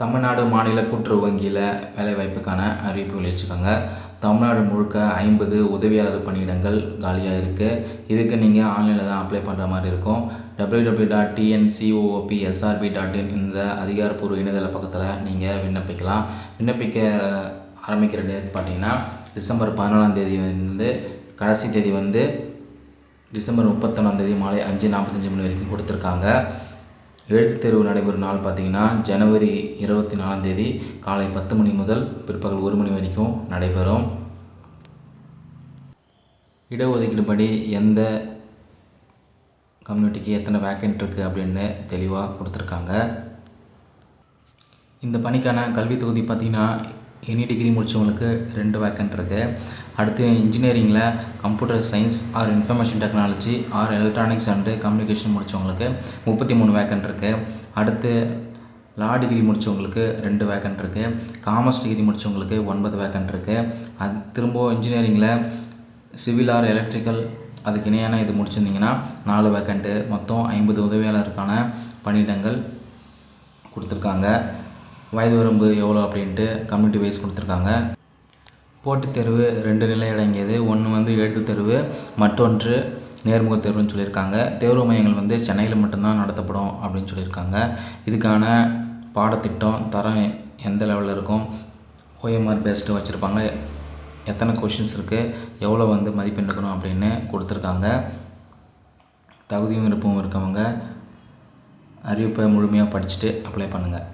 தமிழ்நாடு மாநில கூட்டுறவு வங்கியில் வேலைவாய்ப்புக்கான அறிவிப்பு வெளியிட்டிருக்காங்க. தமிழ்நாடு முழுக்க 50 உதவியாளர் பணியிடங்கள் காலியாக இருக்குது. இதுக்கு நீங்கள் ஆன்லைனில் தான் அப்ளை பண்ணுற மாதிரி இருக்கும். www.tncoopsrb.in என்ற அதிகாரப்பூர்வ இணையதள பக்கத்தில் நீங்கள் விண்ணப்பிக்கலாம். விண்ணப்பிக்க ஆரம்பிக்கிற டேட் பார்த்திங்கன்னா டிசம்பர் 14ஆம் தேதி கடைசி தேதி டிசம்பர் 31ஆம் தேதி மாலை 5:45 மணி வரைக்கும் கொடுத்துருக்காங்க. எழுத்துத் தேர்வு நடைபெறும் நாள் பார்த்திங்கன்னா ஜனவரி 24ஆம் தேதி காலை 10 மணி முதல் பிற்பகல் 1 மணி வரைக்கும் நடைபெறும். இடஒதுக்கீடு படி எந்த கம்யூனிட்டிக்கு எத்தனை வேக்கன்ட் இருக்குது அப்படின்னு தெளிவாக கொடுத்துருக்காங்க. இந்த பணிக்கான கல்வி தொகுதி பார்த்திங்கன்னா எனி டிகிரி முடித்தவங்களுக்கு 2 வேக்கன்ட் இருக்குது. அடுத்து இன்ஜினியரிங்கில் computer science or information technology or electronics and communication முடித்தவங்களுக்கு 33 வேக்கன்ட் இருக்குது. அடுத்து லா டிகிரி முடித்தவங்களுக்கு 2 வேக்கன்ட் இருக்குது. காமர்ஸ் டிகிரி முடித்தவங்களுக்கு 9 வேக்கன்ட் இருக்குது. அது திரும்ப இன்ஜினியரிங்கில் சிவில் ஆர் எலக்ட்ரிக்கல் அதுக்கு இணையான இது முடிச்சிருந்திங்கன்னா 4 வேக்கன்ட்டு. மொத்தம் 50 உதவியாளருக்கான பணியிடங்கள் கொடுத்துருக்காங்க. வயது வரம்பு எவ்வளோ அப்படின்ட்டு கம்யூனிட்டி வைஸ் கொடுத்துருக்காங்க. போட்டித் தேர்வு 2 நிலை அடங்கியது. ஒன்று எழுத்துத் தேர்வு, மற்றொன்று நேர்முகத் தேர்வுன்னு சொல்லியிருக்காங்க. தேர்வு மையங்கள் சென்னையில் மட்டும்தான் நடத்தப்படும் அப்படின்னு சொல்லியிருக்காங்க. இதுக்கான பாடத்திட்டம் தரம் எந்த லெவலில் இருக்கும், ஓஎம்ஆர் பேஸ்டு வச்சுருப்பாங்க, எத்தனை கொஷின்ஸ் இருக்குது, எவ்வளோ மதிப்பெண் எடுக்கணும் அப்படின்னு கொடுத்துருக்காங்க. தகுதியும் விருப்பமும் இருக்கவங்க அறிவிப்பை முழுமையாக படிச்சுட்டு அப்ளை பண்ணுங்கள்.